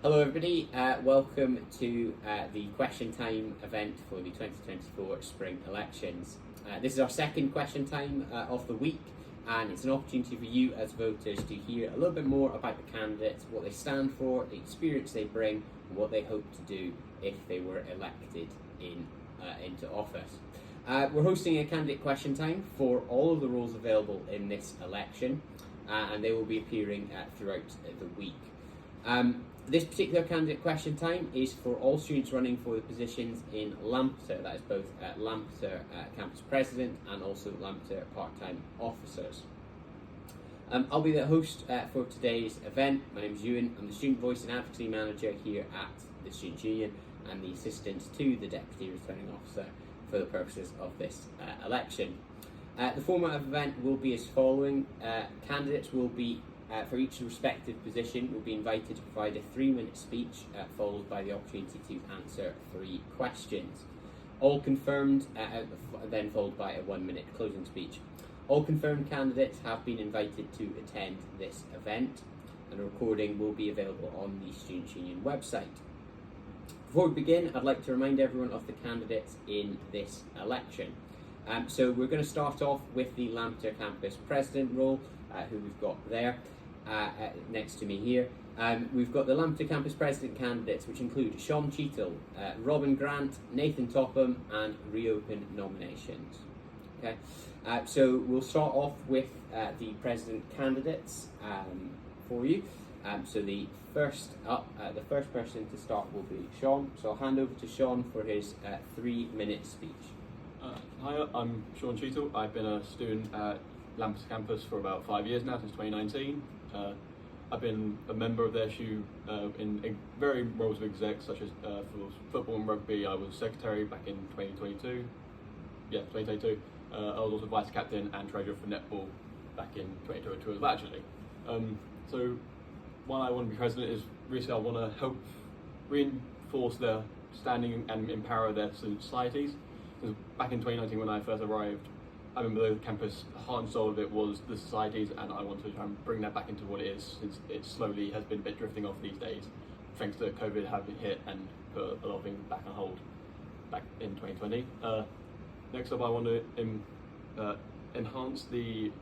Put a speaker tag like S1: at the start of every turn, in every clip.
S1: Hello everybody, welcome to the question time event for the 2024 spring elections. This is our second question time of the week, and it's an opportunity for you as voters to hear a little bit more about the candidates, what they stand for, the experience they bring, and what they hope to do if they were elected into office. We're hosting a candidate question time for all of the roles available in this election, and they will be appearing throughout the week. This particular candidate question time is for all students running for the positions in Lampeter, that is both Lampeter campus president and also Lampeter part-time officers. I'll be the host for today's event. My name is Ewan. I'm the Student Voice and Advocacy Manager here at the Students' Union and the assistant to the Deputy Returning Officer for the purposes of this election. The format of the event will be as following. Candidates will be for each respective position will be invited to provide a 3-minute speech followed by the opportunity to answer 3 questions. All confirmed, then followed by a 1-minute closing speech. All confirmed candidates have been invited to attend this event, and a recording will be available on the Students' Union website. Before we begin, I'd like to remind everyone of the candidates in this election. So we're going to start off with the Lampeter campus president role, who we've got there. Next to me here. We've got the Lampeter campus president candidates, which include Sean Cheetle, Robin Grant, Nathan Topham, and reopen nominations. Okay, so we'll start off with the president candidates for you. So the first person to start will be Sean. So I'll hand over to Sean for his 3-minute speech.
S2: Hi, I'm Sean Cheetle. I've been a student at Lampeter campus for about 5 years now, since 2019. I've been a member of their SHU in various roles of exec, such as for football and rugby. I was secretary back in 2022. I was also vice captain and treasurer for netball back in 2022 as well, actually. So why I want to be president is really I want to help reinforce their standing and empower their student societies. Because back in 2019 when I first arrived, I remember the campus, heart and soul of it was the societies, and I want to try and bring that back into what it is, since it slowly has been a bit drifting off these days, thanks to COVID having hit and put a lot of things back on hold back in 2020. Next up, I want to enhance the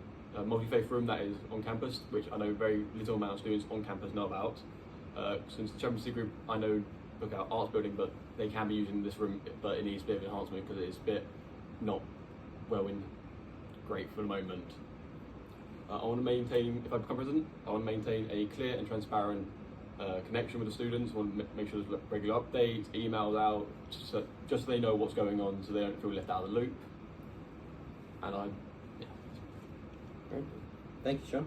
S2: multi-faith room that is on campus, which I know very little amount of students on campus know about. Since the championship group, I know look at arts building, but they can be using this room, but it needs a bit of enhancement because it is a bit not great for the moment. I want to maintain, if I become president, I want to maintain a clear and transparent connection with the students. I want to make sure there's regular updates, emails out, just so they know what's going on, so they don't feel left out of the loop. And
S1: Great. Thank you,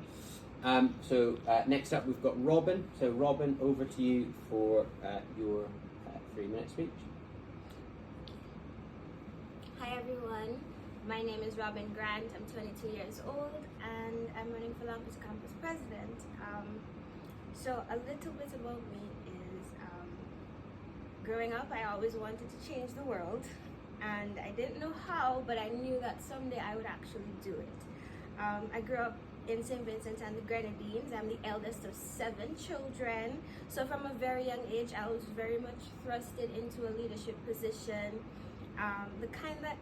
S1: Sean. So next up we've got Robin. So Robin, over to you for your 3-minute speech.
S3: Hi everyone. My name is Robin Grant. I'm 22 years old and I'm running for Lampeter campus president. So a little bit about me is growing up I always wanted to change the world, and I didn't know how, but I knew that someday I would actually do it. I grew up in St. Vincent and the Grenadines. I'm the eldest of 7 children. So from a very young age I was very much thrusted into a leadership position, the kind that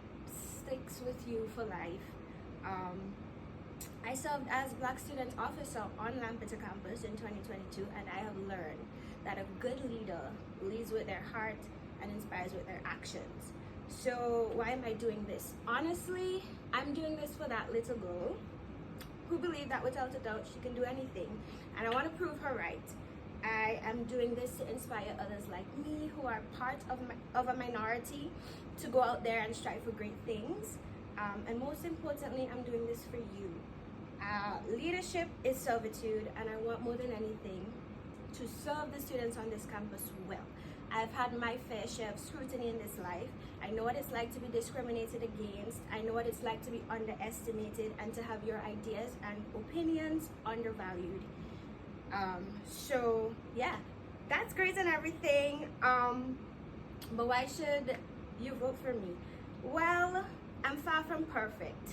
S3: sticks with you for life. I served as Black Student Officer on Lampeter campus in 2022, and I have learned that a good leader leads with their heart and inspires with their actions. So why am I doing this? Honestly, I'm doing this for that little girl who believed that without a doubt she can do anything, and I want to prove her right. I am doing this to inspire others like me who are part of a minority to go out there and strive for great things. And most importantly, I'm doing this for you. Leadership is servitude, and I want more than anything to serve the students on this campus well. I've had my fair share of scrutiny in this life. I know what it's like to be discriminated against. I know what it's like to be underestimated and to have your ideas and opinions undervalued. So yeah, that's great and everything, but why should you vote for me? Well, I'm far from perfect,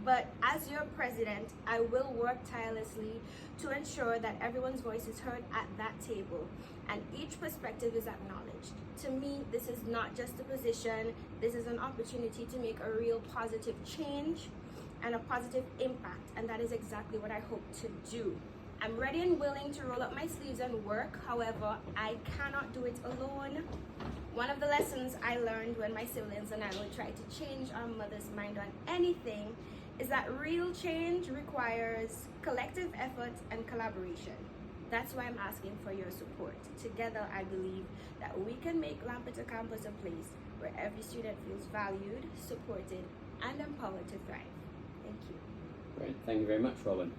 S3: But as your president, I will work tirelessly to ensure that everyone's voice is heard at that table and each perspective is acknowledged. To me, this is not just a position, this is an opportunity to make a real positive change and a positive impact, and that is exactly what I hope to do. I'm ready and willing to roll up my sleeves and work. However, I cannot do it alone. One of the lessons I learned when my siblings and I would try to change our mother's mind on anything is that real change requires collective effort and collaboration. That's why I'm asking for your support. Together, I believe that we can make Lampeter campus a place where every student feels valued, supported, and empowered to thrive. Thank you.
S1: Great, thank you very much, Robin.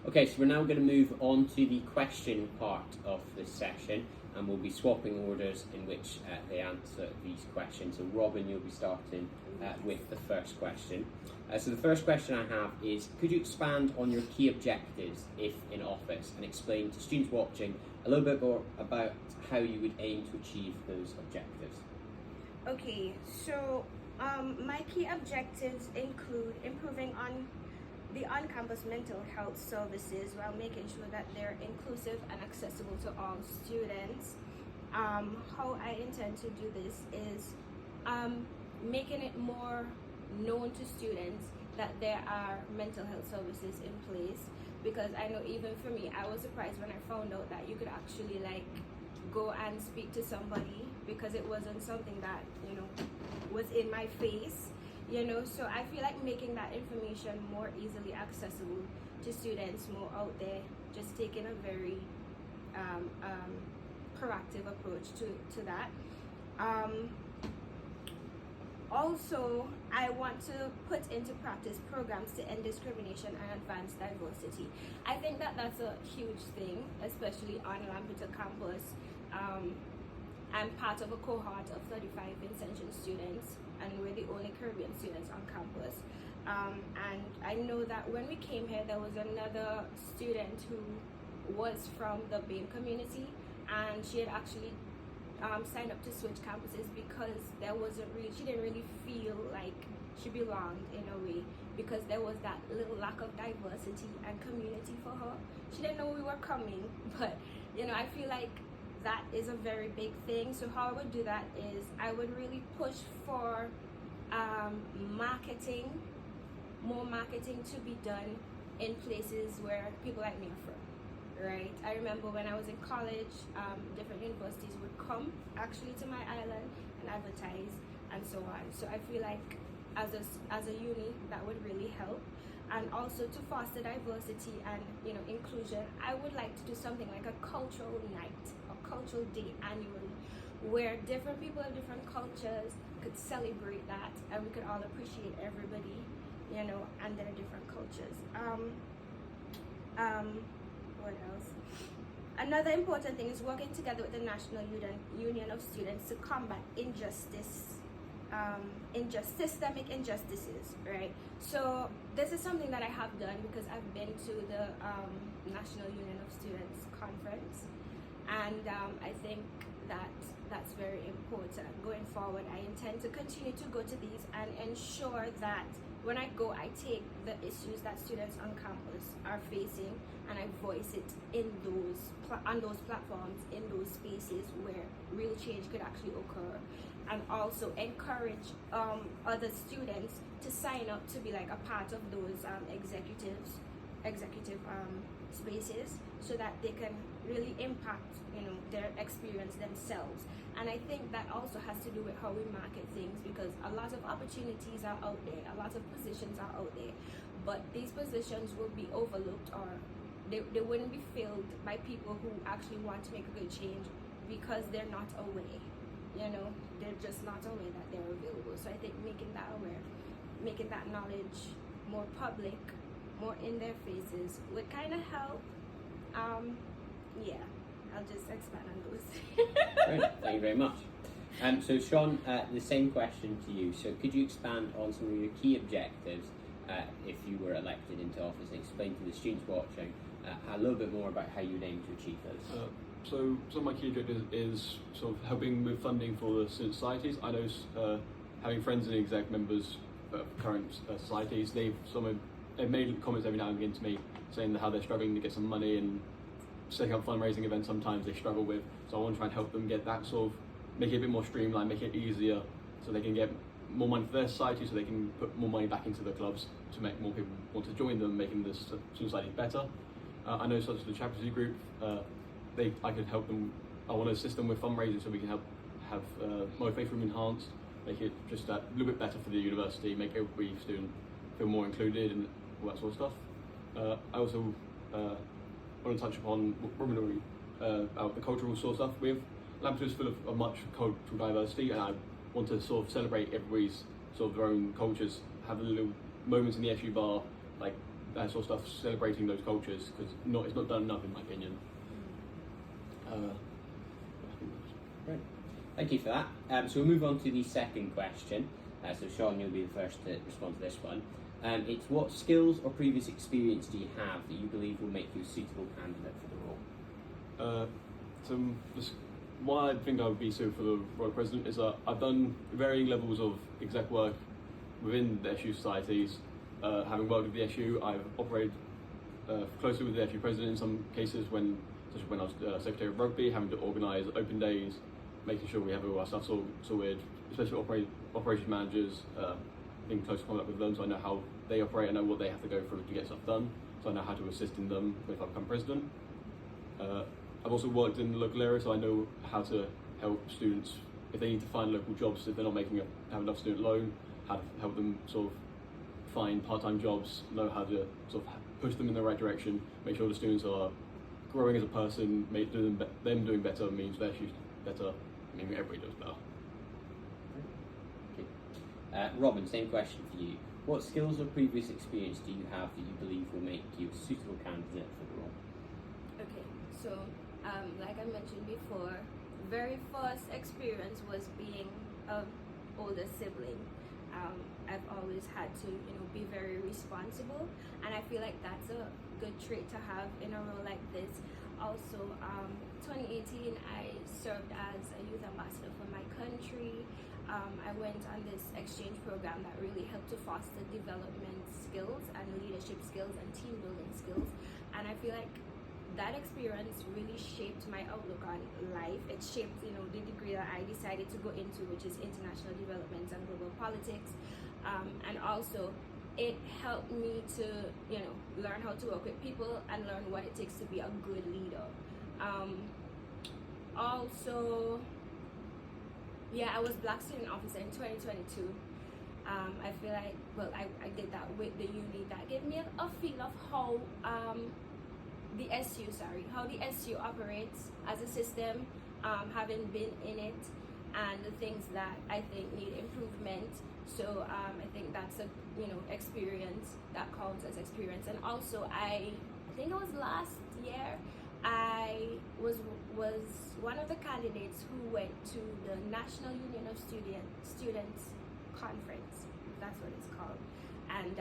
S1: Okay, so we're now going to move on to the question part of this session, and we'll be swapping orders in which they answer these questions. So Robin, you'll be starting with the first question. So the first question I have is, could you expand on your key objectives if in office and explain to students watching a little bit more about how you would aim to achieve those objectives?
S3: Okay, so my key objectives include improving on the on-campus mental health services while making sure that they're inclusive and accessible to all students. How I intend to do this is making it more known to students that there are mental health services in place, because I know even for me, I was surprised when I found out that you could actually like go and speak to somebody, because it wasn't something that, you know, was in my face. You know, so I feel like making that information more easily accessible to students, more out there, just taking a very proactive approach to that. Also, I want to put into practice programs to end discrimination and advance diversity. I think that that's a huge thing, especially on Lampeter campus. I'm part of a cohort of 35 Ascension students, and we're the only Caribbean students on campus. And I know that when we came here, there was another student who was from the BAME community, and she had actually signed up to switch campuses because she didn't really feel like she belonged in a way, because there was that little lack of diversity and community for her. She didn't know we were coming, but you know, I feel like that is a very big thing. So how I would do that is I would really push for more marketing to be done in places where people like me are from, right? I remember when I was in college, different universities would come actually to my island and advertise and so on. So I feel like as a uni, that would really help. And also to foster diversity and, you know, inclusion, I would like to do something like a cultural night, a cultural day annually, where different people of different cultures could celebrate that, and we could all appreciate everybody, you know, and their different cultures. What else? Another important thing is working together with the National Union of Students to combat systemic injustices, right? So this is something that I have done because I've been to the National Union of Students conference, and I think that that's very important. Going forward, I intend to continue to go to these and ensure that when I go, I take the issues that students on campus are facing and I voice it in on those platforms, in those spaces where real change could actually occur, and also encourage other students to sign up to be like a part of those executive spaces, so that they can really impact, you know, their experience themselves. And I think that also has to do with how we market things, because a lot of opportunities are out there, a lot of positions are out there, but these positions will be overlooked, or they wouldn't be filled by people who actually want to make a good change, because they're not aware, you know, they're just not aware that they're available. So I think making that aware, making that knowledge more public, more in their faces would kind of help. Yeah, I'll just expand on those.
S1: Great, thank you very much. So Sean, the same question to you. So could you expand on some of your key objectives if you were elected into office, and explain to the students watching a little bit more about how you'd aim to achieve those?
S2: So some of my key objectives is sort of helping with funding for the student societies. I know having friends and exec members of current societies, they've they've made comments every now and again to me saying how they're struggling to get some money and setting up fundraising events. Sometimes they struggle with, so I want to try and help them get that sort of, make it a bit more streamlined, make it easier, so they can get more money for their society, so they can put more money back into the clubs to make more people want to join them, making the society better. I know such as the chaplaincy group, I could help them. I want to assist them with fundraising so we can help have motivate them enhanced, make it just a little bit better for the university, make every student feel more included and all that sort of stuff. I also want to touch upon about the cultural sort of stuff. With Lampeter is full of a much cultural diversity, and I want to sort of celebrate everybody's sort of their own cultures, have little moments in the SU bar, like that sort of stuff, celebrating those cultures, because it's not done enough in my opinion.
S1: Right. Thank you for that. So we'll move on to the second question. So Sean, you'll be the first to respond to this one. It's what skills or previous experience do you have that you believe will make you a suitable candidate for the role?
S2: Why I think I would be suited for the role of president is that I've done varying levels of exec work within the SU societies. Having worked with the SU, I've operated closely with the SU president in some cases, such as when I was secretary of rugby, having to organise open days, making sure we have all our stuff sorted, especially operations managers, being close contact with them, so I know how they operate, I know what they have to go through to get stuff done, so I know how to assist in them if I become president. I've also worked in the local area, so I know how to help students if they need to find local jobs, if they're not have enough student loan, how to help them sort of find part-time jobs, know how to sort of push them in the right direction, make sure the students are growing as a person, them doing better means their issues better, meaning everybody does better.
S1: Robin, same question for you. What skills or previous experience do you have that you believe will make you a suitable candidate for the role?
S3: Okay, so like I mentioned before, very first experience was being an older sibling. I've always had to, be very responsible, and I feel like that's a good trait to have in a role like this. Also, 2018, I served as a youth ambassador for my country. I went on this exchange program that really helped to foster development skills and leadership skills and team building skills, and I feel like that experience really shaped my outlook on life. It shaped, the degree that I decided to go into, which is international development and global politics, and also it helped me to, learn how to work with people and learn what it takes to be a good leader. Also, I was Black Student Officer in 2022. I feel like, I did that with the uni. That gave me a feel of how the SU operates as a system, having been in it, and the things that I think need improvement. So I think that's a experience that counts as experience. And also, I think it was last year, I was one of the candidates who went to the National Union of Students Conference. That's what it's called. And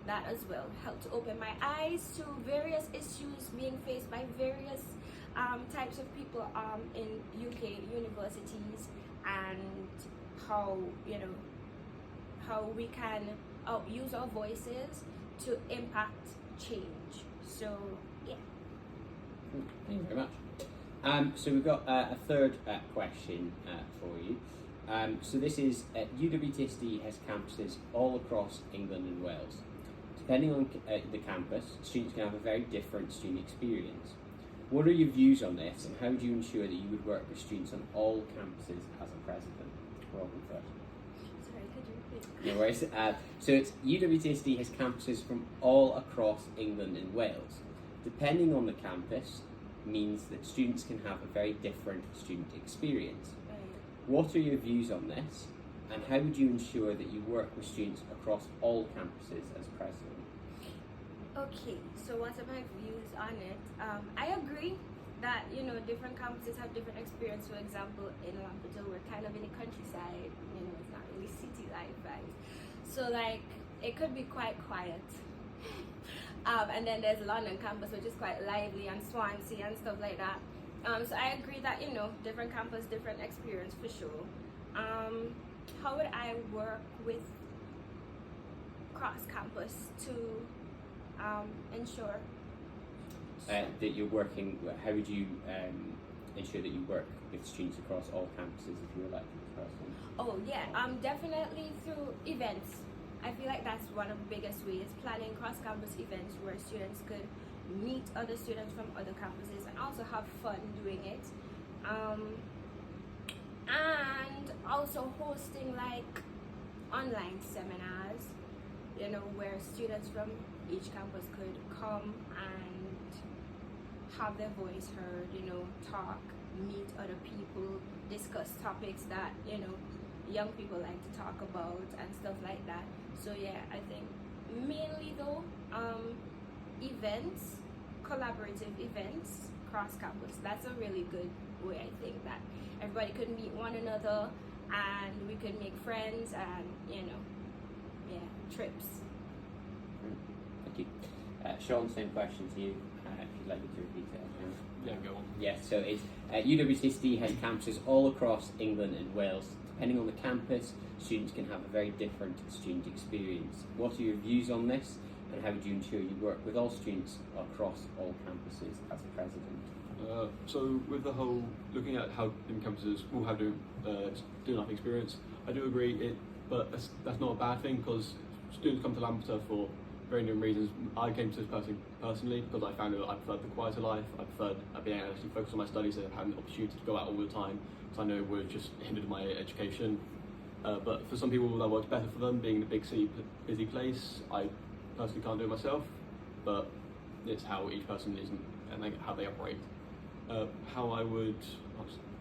S3: that as well helped to open my eyes to various issues being faced by various types of people in UK universities, and how we can use our voices to impact change. So
S1: Thank you very much. So we've got a third question for you. So this is UWTSD has campuses all across England and Wales. Depending on the campus, students can have a very different student experience. What are your views on this, and how do you ensure that you would work with students on all campuses as a president? Robin first.
S3: sorry, could you repeat?
S1: No worries. So it's UWTSD has campuses from all across England and Wales. Depending on the campus means that students can have a very different student experience. What are your views on this, and how would you ensure that you work with students across all campuses as president?
S3: Okay, so what are my views on it? I agree that different campuses have different experience. For example, in Lampeter, we're kind of in the countryside. It's not really city life, right? So it could be quite quiet. And then there's London campus, which is quite lively, and Swansea and stuff like that. So I agree that different campus, different experience for sure. How would I work with across campus to ensure
S1: that you're working? How would you ensure that you work with students across all campuses if you're elected person?
S3: Oh yeah, definitely through events. I feel like that's one of the biggest ways, planning cross-campus events where students could meet other students from other campuses and also have fun doing it. And also hosting like online seminars, you know, where students from each campus could come and have their voice heard, you know, talk, meet other people, discuss topics that, you know, young people like to talk about and stuff like that. So yeah, I think mainly though, events, collaborative events cross campus, that's a really good way. I think that everybody could meet one another and we could make friends and, you know, yeah, trips.
S1: Thank you. Sean, same question to you. If you'd like me to repeat it.
S2: Yeah, go on.
S1: Yes, so it's UWCSD has campuses all across England and Wales. Depending on the campus, students can have a very different student experience. What are your views on this, and how would you ensure you work with all students across all campuses as president?
S2: So with the whole looking at how different campuses will have to do life experience, I do agree but that's not a bad thing because students come to Lampeter for very different reasons. I came to this personally because I found that I preferred the quieter life. I preferred being able to actually focus on my studies and having the opportunity to go out all the time, because I know it would just hindered my education. But for some people that works better for them, being in a big city, busy place. I personally can't do it myself, but it's how each person is and how they operate. How I would,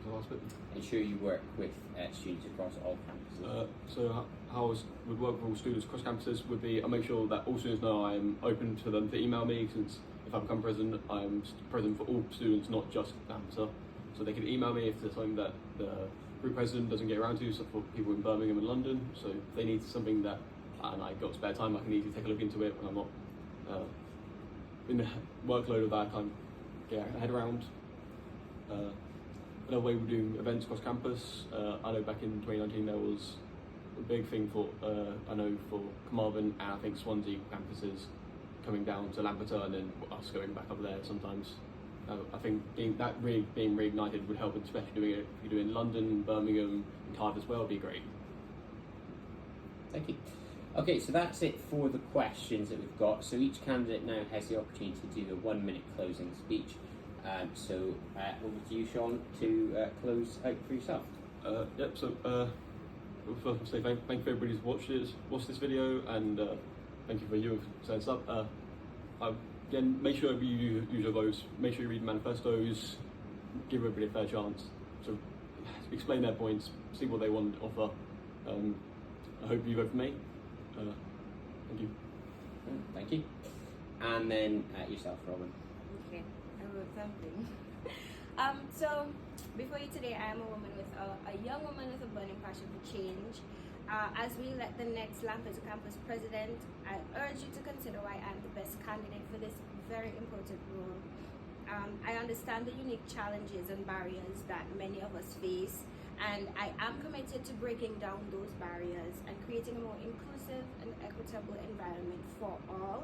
S2: the last bit?
S1: Ensure you work with students across all campuses.
S2: So how I would work with all students across campuses would be I make sure that all students know I'm open to them to email me, since if I become president, I'm president for all students, not just Lampeter. So they can email me if there's something that the group president doesn't get around to, so for people in Birmingham and London. So if they need something that, and I got spare time, I can easily take a look into it when I'm not in the workload of that, I can't get my head around. Another way we're doing events across campus, I know back in 2019 there was a big thing for, I know for Carmarthen and I think Swansea campuses coming down to Lampeter and then us going back up there sometimes. I think being reignited would help, especially doing it if you do it in London, Birmingham and Cardiff as well would be great.
S1: Thank you. Okay, so that's it for the questions that we've got. So each candidate now has the opportunity to do a 1-minute closing speech. So over to you, Sean, to close out for yourself.
S2: Yep. So first, I'll say thank you for everybody who's watched this video, and thank you for you for setting this up. Again, make sure you use your votes. Make sure you read manifestos. Give everybody a fair chance to explain their points, see what they want to offer. I hope you vote for me. Thank you.
S1: Thank you. And then yourself, Robin.
S3: Okay, I wrote something. So before you today, I am a young woman with a burning passion for change. As we elect the next Lampeter campus president, I urge you to consider why I'm the best candidate for this very important role. I understand the unique challenges and barriers that many of us face, and I am committed to breaking down those barriers and creating a more inclusive and equitable environment for all.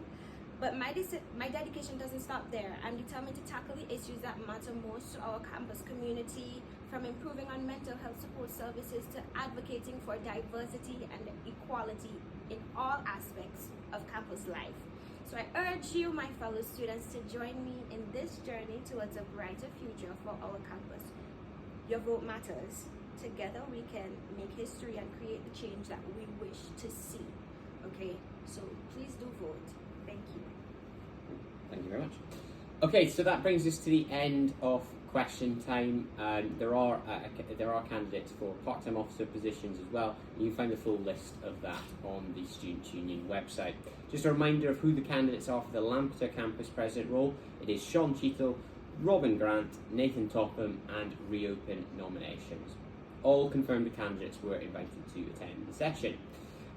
S3: But my dedication doesn't stop there. I'm determined to tackle the issues that matter most to our campus community, from improving on mental health support services to advocating for diversity and equality in all aspects of campus life. So I urge you, my fellow students, to join me in this journey towards a brighter future for our campus. Your vote matters. Together we can make history and create the change that we wish to see. Okay, so please do vote. Thank you.
S1: Thank you very much. Okay, so that brings us to the end of question time. There are candidates for part-time officer positions as well. You can find the full list of that on the Students' Union website. Just a reminder of who the candidates are for the Lampeter campus president role. It is Sean Cheetle, Robin Grant, Nathan Topham, and reopen nominations. All confirmed candidates were invited to attend the session.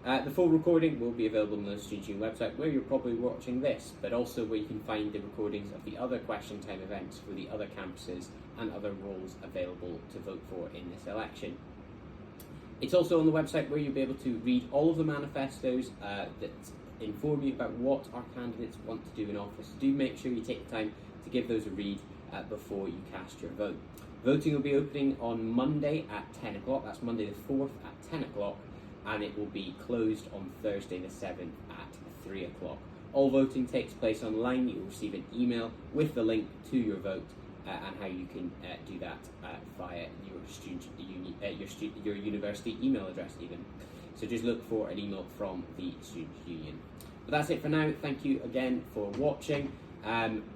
S1: The full recording will be available on the Students' Union website, where you're probably watching this, but also where you can find the recordings of the other question time events for the other campuses and other roles available to vote for in this election. It's also on the website where you'll be able to read all of the manifestos that inform you about what our candidates want to do in office. So do make sure you take the time to give those a read before you cast your vote. Voting will be opening on Monday at 10 o'clock, that's Monday the 4th at 10 o'clock, and it will be closed on Thursday the 7th at 3 o'clock. All voting takes place online. You will receive an email with the link to your vote and how you can do that via your university email address even. So just look for an email from the Students' Union. But that's it for now. Thank you again for watching.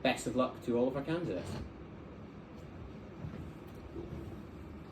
S1: Best of luck to all of our candidates.